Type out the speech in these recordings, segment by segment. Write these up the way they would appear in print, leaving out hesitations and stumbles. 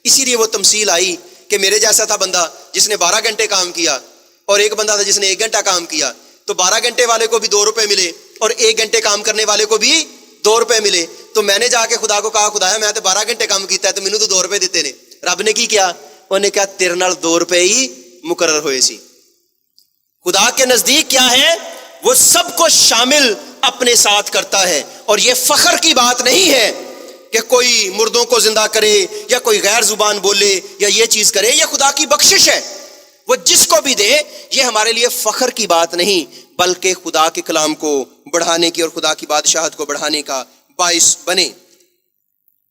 اسی لیے وہ تمثیل آئی کہ میرے جیسا تھا بندہ جس نے 12 گھنٹے کام کیا، اور ایک بندہ تھا جس نے 1 گھنٹہ کام کیا، تو 12 گھنٹے والے کو بھی 2 روپے ملے اور 1 گھنٹے کام کرنے والے کو بھی 2 روپے ملے. تو میں نے جا کے خدا کو کہا، خدایا میں تو 12 گھنٹے کام کیتا ہے تو مینوں تو 2 روپے دیتے نے. رب نے کی کیا؟ انہوں نے کہا تیرے نال 2 روپے ہی مقرر ہوئے سی. خدا کے نزدیک کیا ہے؟ وہ سب کو شامل اپنے ساتھ کرتا ہے. اور یہ فخر کی بات نہیں ہے کہ کوئی مردوں کو زندہ کرے یا کوئی غیر زبان بولے یا یہ چیز کرے. یہ خدا کی بخشش ہے، وہ جس کو بھی دے. یہ ہمارے لیے فخر کی بات نہیں، بلکہ خدا کے کلام کو بڑھانے کی اور خدا کی بادشاہت کو بڑھانے کا باعث بنے.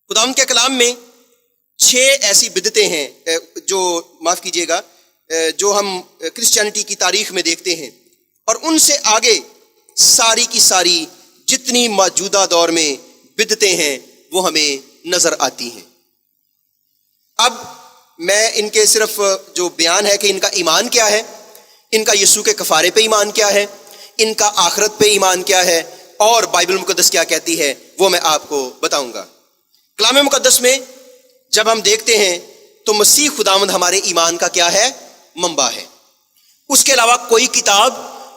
خدا کے کلام میں 6 ایسی بدعتیں ہیں جو معاف کیجیے گا جو ہم کرسچینٹی کی تاریخ میں دیکھتے ہیں، اور ان سے آگے ساری کی ساری جتنی موجودہ دور میں بدعتیں ہیں وہ ہمیں نظر آتی ہیں. اب میں ان کے صرف جو بیان ہے کہ ان کا ایمان کیا ہے، ان کا یسوع کے کفارے پہ ایمان کیا ہے، ان کا آخرت پہ ایمان کیا ہے، اور بائبل مقدس کیا کہتی ہے، وہ میں آپ کو بتاؤں گا. کلام مقدس میں جب ہم دیکھتے ہیں تو مسیح خداوند ہمارے ایمان کا کیا ہے؟ منبع ہے. اس کے علاوہ کوئی کتاب،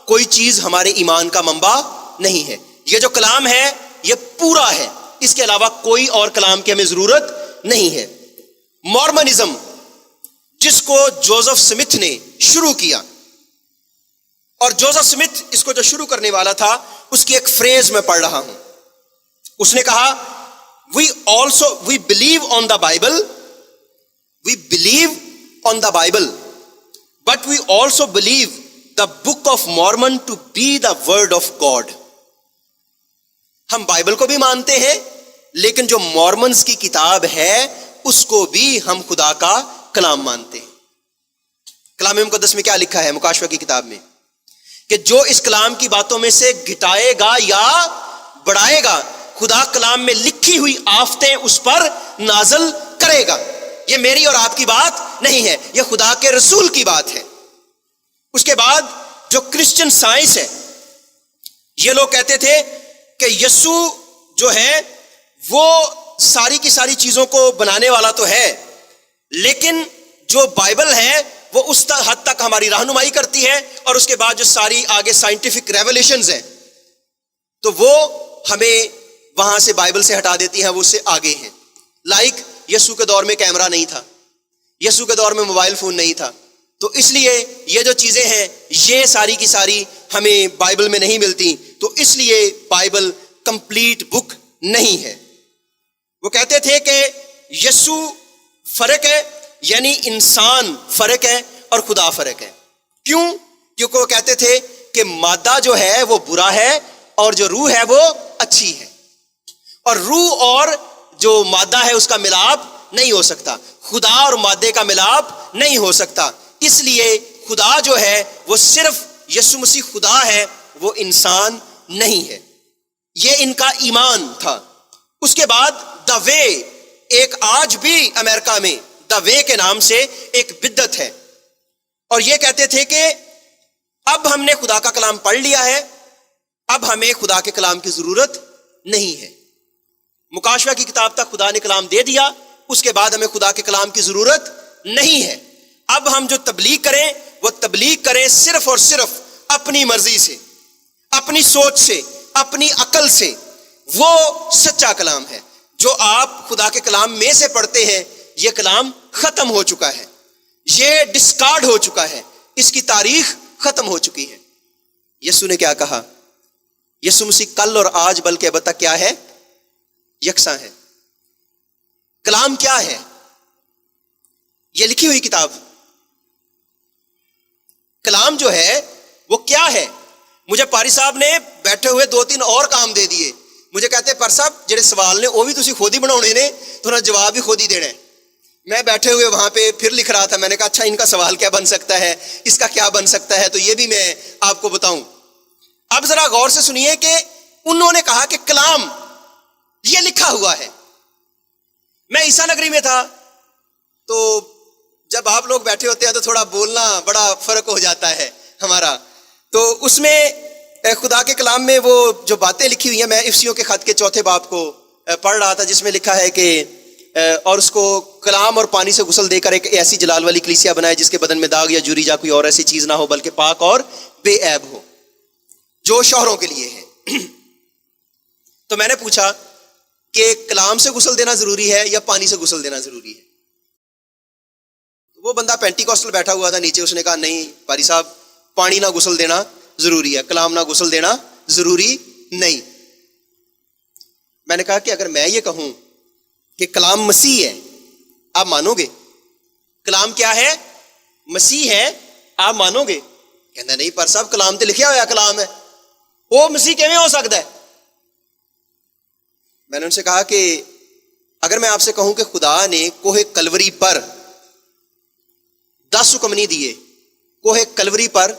کوئی چیز ہمارے ایمان کا منبع نہیں ہے. یہ جو کلام ہے یہ پورا ہے، اس کے علاوہ کوئی اور کلام کی ہمیں ضرورت نہیں ہے. مورمنزم جس کو جوزف سمتھ نے شروع کیا، اور جوزف سمتھ اس کو جو شروع کرنے والا تھا، اس کی ایک فریز میں پڑھ رہا ہوں. اس نے کہا we believe on the Bible, we believe on the Bible, but we also believe the Book of Mormon to be the word of God. ہم بائبل کو بھی مانتے ہیں، لیکن جو مورمنز کی کتاب ہے اس کو بھی ہم خدا کا کلام مانتے ہیں. کلام مقدس میں کیا لکھا ہے مکاشفہ کی کتاب میں؟ کہ جو اس کلام کی باتوں میں سے گھٹائے گا یا بڑھائے گا، خدا کلام میں لکھی ہوئی آفتیں اس پر نازل کرے گا. یہ میری اور آپ کی بات نہیں ہے، یہ خدا کے رسول کی بات ہے. اس کے بعد جو کرسچن سائنس ہے، یہ لوگ کہتے تھے کہ یسوع جو ہے وہ ساری کی ساری چیزوں کو بنانے والا تو ہے، لیکن جو بائبل ہے وہ اس حد تک ہماری رہنمائی کرتی ہے، اور اس کے بعد جو ساری آگے سائنٹیفک ریولیشنز ہیں تو وہ ہمیں وہاں سے بائبل سے ہٹا دیتی ہیں، وہ اس سے آگے ہیں. لائک یسوع کے دور میں کیمرہ نہیں تھا، یسوع کے دور میں موبائل فون نہیں تھا، تو اس لیے یہ جو چیزیں ہیں یہ ساری کی ساری ہمیں بائبل میں نہیں ملتی، تو اس لیے بائبل کمپلیٹ بک نہیں ہے. وہ کہتے تھے کہ یسوع فرق ہے، یعنی انسان فرق ہے اور خدا فرق ہے. کیوں؟ کیونکہ وہ کہتے تھے کہ مادہ جو ہے وہ برا ہے اور جو روح ہے وہ اچھی ہے، اور روح اور جو مادہ ہے اس کا ملاپ نہیں ہو سکتا، خدا اور مادے کا ملاپ نہیں ہو سکتا. اس لیے خدا جو ہے وہ صرف یسوع مسیح خدا ہے، وہ انسان نہیں ہے. یہ ان کا ایمان تھا. اس کے بعد دا وے، ایک آج بھی امریکہ میں دا وے کے نام سے ایک بدعت ہے، اور یہ کہتے تھے کہ اب ہم نے خدا کا کلام پڑھ لیا ہے، اب ہمیں خدا کے کلام کی ضرورت نہیں ہے. مکاشفہ کی کتاب تک خدا نے کلام دے دیا، اس کے بعد ہمیں خدا کے کلام کی ضرورت نہیں ہے. اب ہم جو تبلیغ کریں وہ تبلیغ کریں صرف اور صرف اپنی مرضی سے، اپنی سوچ سے، اپنی عقل سے. وہ سچا کلام ہے. جو آپ خدا کے کلام میں سے پڑھتے ہیں یہ کلام ختم ہو چکا ہے، یہ ڈسکارڈ ہو چکا ہے، اس کی تاریخ ختم ہو چکی ہے. یسوع نے کیا کہا؟ یسوع مسیح کل اور آج بلکہ اب تک کیا ہے؟ یکساں ہے. کلام کیا ہے؟ یہ لکھی ہوئی کتاب. کلام جو ہے وہ کیا ہے؟ مجھے پاری صاحب نے بیٹھے ہوئے 2-3 اور کام دے دیے. مجھے کہتے پر صاحب جڑے سوال نے وہ بھی تسی خود ہی بناؤنے نے، تو جواب بھی خود ہی دینا ہے. میں بیٹھے ہوئے وہاں پہ پھر لکھ رہا تھا، میں نے کہا اچھا ان کا سوال کیا بن سکتا ہے، اس کا کیا بن سکتا ہے، تو یہ بھی میں آپ کو بتاؤں. اب ذرا غور سے سنیے کہ انہوں نے کہا کہ کلام یہ لکھا ہوا ہے. میں عیسیٰ نگری میں تھا، تو جب آپ لوگ بیٹھے ہوتے ہیں تو تھوڑا بولنا بڑا فرق ہو جاتا ہے ہمارا. تو اس میں خدا کے کلام میں وہ جو باتیں لکھی ہوئی ہیں، میں افسیوں کے خط کے 4 باب کو پڑھ رہا تھا، جس میں لکھا ہے کہ اور اس کو کلام اور پانی سے غسل دے کر ایک ایسی جلال والی کلیسیا بنائے جس کے بدن میں داغ یا جوری یا کوئی اور ایسی چیز نہ ہو بلکہ پاک اور بے عیب ہو، جو شوہروں کے لیے ہے۔ تو میں نے پوچھا کہ کلام سے غسل دینا ضروری ہے یا پانی سے غسل دینا ضروری ہے؟ وہ بندہ پینٹی کوسٹل بیٹھا ہوا تھا نیچے، اس نے کہا نہیں قاری صاحب، پانی نہ غسل دینا ضروری ہے، کلام نہ غسل دینا ضروری نہیں۔ میں نے کہا کہ اگر میں یہ کہوں کہ کلام مسیح ہے، آپ مانو گے؟ کلام کیا ہے؟ مسیح ہے، آپ مانو گے؟ کہنا نہیں پر صاحب کلام تے لکھیا ہوا کلام ہے، وہ مسیح کیویں ہو سکتا ہے؟ میں نے ان سے کہا کہ اگر میں آپ سے کہوں کہ خدا نے کوہ کلوری پر 10 حکم نہیں دیے، کوہ کلوری پر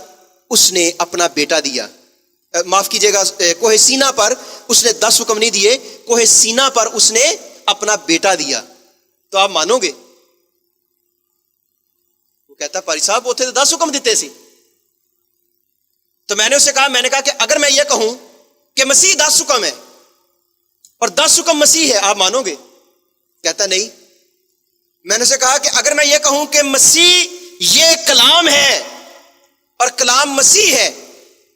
اس نے اپنا بیٹا دیا، معاف کیجیے گا، کوہ سینا پر اس نے 10 حکم نہیں دیے، کوہ سینا پر اس نے اپنا بیٹا دیا، تو آپ مانو گے؟ وہ کہتا پاری صاحب اوتھے تو 10 حکم دیتے سی۔ تو میں نے اس سے کہا کہ اگر میں یہ کہوں کہ مسیح 10 حکم ہے اور 10 حکم مسیح ہے، آپ مانو گے؟ کہتا نہیں۔ میں نے اسے کہا کہ اگر میں یہ کہوں کہ مسیح یہ کلام ہے اور کلام مسیح ہے،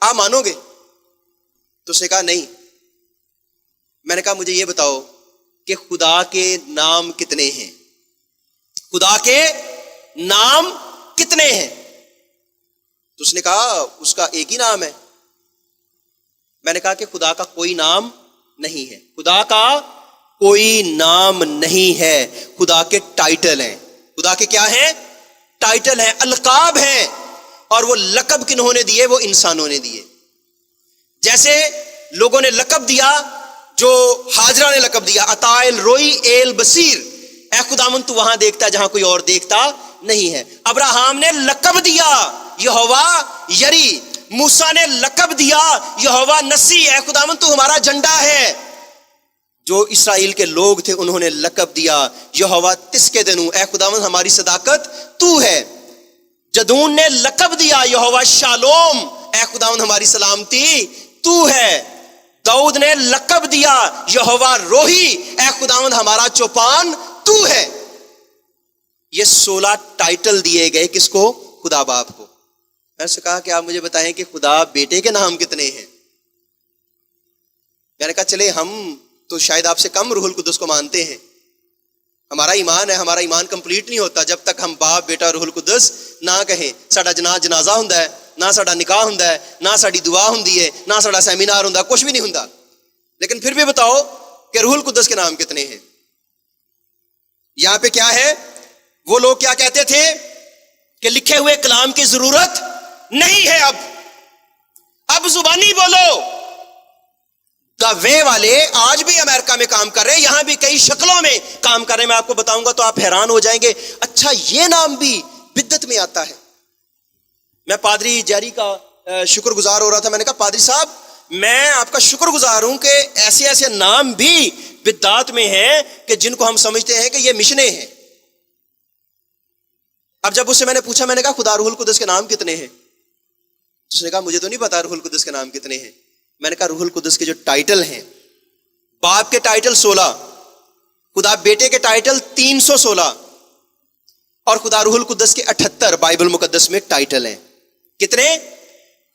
آپ مانو گے؟ تو اس نے کہا نہیں۔ میں نے کہا مجھے یہ بتاؤ کہ خدا کے نام کتنے ہیں؟ خدا کے نام کتنے ہیں؟ تو اس نے کہا اس کا ایک ہی نام ہے۔ میں نے کہا کہ خدا کا کوئی نام نہیں ہے، خدا کا کوئی نام نہیں ہے، خدا کے ٹائٹل ہیں۔ خدا کے کیا ہیں؟ ٹائٹل ہیں، القاب ہیں، اور وہ لقب کنہوں نے دیے؟ وہ انسانوں نے دیے۔ جیسے لوگوں نے لقب دیا، جو ہاجرہ نے لقب دیا عطا الروئی ایل بصیر، اے خداوند تو وہاں دیکھتا ہے جہاں کوئی اور دیکھتا نہیں ہے۔ ابراہیم نے لقب دیا یہوہ یری، موسیٰ نے لقب دیا یہوہ نسی، اے خداوند تو ہمارا جھنڈا ہے۔ جو اسرائیل کے لوگ تھے انہوں نے لقب دیا یہوہ تسکدنو، اے خداوند ہماری صداقت تو ہے۔ جدون نے لقب دیا یہوہ شالوم، اے خداوند ہماری سلامتی تو ہے۔ داؤد نے لقب دیا یہوہ روحی، اے خداوند ہمارا چوپان تو ہے۔ یہ 16 ٹائٹل دیے گئے کس کو؟ خدا باپ کو۔ میں نے کہا کہ آپ مجھے بتائیں کہ خدا بیٹے کے نام کتنے ہیں؟ میں نے کہا چلے ہم تو شاید آپ سے کم روح القدس کو مانتے ہیں، ہمارا ایمان ہے، ہمارا ایمان کمپلیٹ نہیں ہوتا جب تک ہم باپ بیٹا روح القدس نہ کہیں۔ ساڈا جنازہ ہوندا ہے، نہ ساڈا نکاح ہوندا ہے، نہ ساڈی دعا ہوندی ہے، نہ ساڈا سیمینار ہوندا، کچھ بھی نہیں ہوندا۔ لیکن پھر بھی بتاؤ کہ روح القدس کے نام کتنے ہیں؟ یہاں پہ کیا ہے؟ وہ لوگ کیا کہتے تھے کہ لکھے ہوئے کلام کی ضرورت نہیں ہے، اب زبانی بولو۔ دا وے والے آج بھی امریکہ میں کام کر رہے ہیں، یہاں بھی کئی شکلوں میں کام کر رہے ہیں۔ میں آپ کو بتاؤں گا تو آپ حیران ہو جائیں گے، اچھا یہ نام بھی بدعت میں آتا ہے۔ میں پادری جیری کا شکر گزار ہو رہا تھا، میں نے کہا پادری صاحب میں آپ کا شکر گزار ہوں کہ ایسے ایسے نام بھی بدعت میں ہیں کہ جن کو ہم سمجھتے ہیں کہ یہ مشنیں ہیں۔ اب جب اس سے میں نے پوچھا، میں نے کہا خدا روح القدس کے نام کتنے ہیں؟ اس نے کہا مجھے تو نہیں پتا روح القدس کے نام کتنے ہیں۔ میں نے کہا روح القدس کے جو ٹائٹل ہیں، باپ کے ٹائٹل 16، خدا بیٹے کے ٹائٹل 316، اور خدا روح القدس کے 78 بائبل مقدس میں ٹائٹل ہیں۔ کتنے؟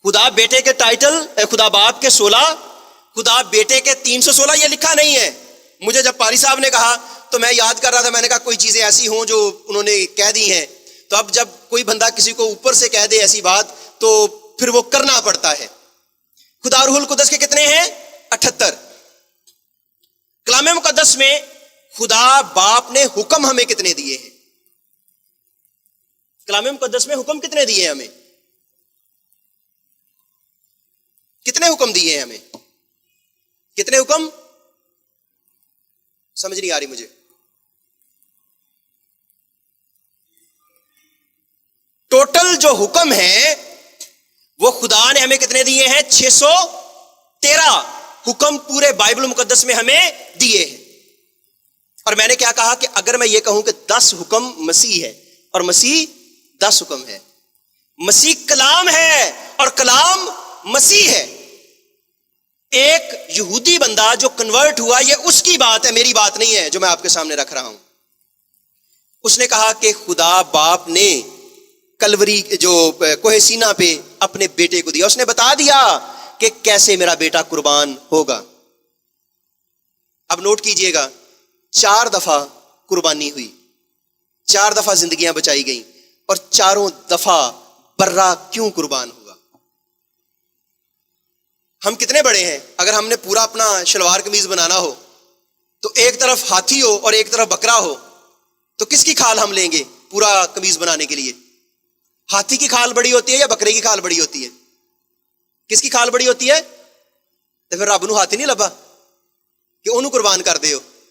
خدا بیٹے کے ٹائٹل، خدا باپ کے 16، خدا بیٹے کے 316۔ یہ لکھا نہیں ہے۔ مجھے جب پاری صاحب نے کہا تو میں یاد کر رہا تھا، میں نے کہا کوئی چیزیں ایسی ہوں جو انہوں نے کہہ دی ہیں، تو اب جب کوئی بندہ کسی کو اوپر سے کہہ دے ایسی بات تو پھر وہ کرنا پڑتا ہے۔ خدا روح القدس کے کتنے ہیں؟ 78۔ کلام مقدس میں خدا باپ نے حکم ہمیں کتنے دیے ہیں؟ کلام مقدس میں حکم کتنے دیے ہیں ہمیں؟ کتنے حکم دیے ہیں ہمیں؟ کتنے حکم؟ سمجھ نہیں آ رہی مجھے۔ ٹوٹل جو حکم ہیں وہ خدا نے ہمیں کتنے دیے ہیں؟ 613 حکم پورے بائبل مقدس میں ہمیں دیے ہیں۔ اور میں نے کیا کہا کہ اگر میں یہ کہوں کہ 10 حکم مسیح ہے اور مسیح 10 حکم ہے، مسیح کلام ہے اور کلام مسیح ہے۔ ایک یہودی بندہ جو کنورٹ ہوا، یہ اس کی بات ہے، میری بات نہیں ہے جو میں آپ کے سامنے رکھ رہا ہوں۔ اس نے کہا کہ خدا باپ نے کلوری جو کوہ سینا پہ اپنے بیٹے کو دیا، اس نے بتا دیا کہ کیسے میرا بیٹا قربان ہوگا۔ اب نوٹ کیجئے گا، 4 دفعہ قربانی ہوئی، 4 دفعہ زندگیاں بچائی گئیں، اور چاروں دفعہ برا کیوں قربان ہوا؟ ہم کتنے بڑے ہیں؟ اگر ہم نے پورا اپنا شلوار قمیض بنانا ہو تو ایک طرف ہاتھی ہو اور ایک طرف بکرا ہو، تو کس کی کھال ہم لیں گے پورا قمیض بنانے کے لیے؟ ہاتھی کی کھال بڑی ہوتی ہے یا بکرے کی کھال بڑی ہوتی ہے؟ کس کی کھال بڑی ہوتی ہے؟ تو پھر رب نو ہاتھی نہیں لبا کہ انہوں قربان کر دے ہو۔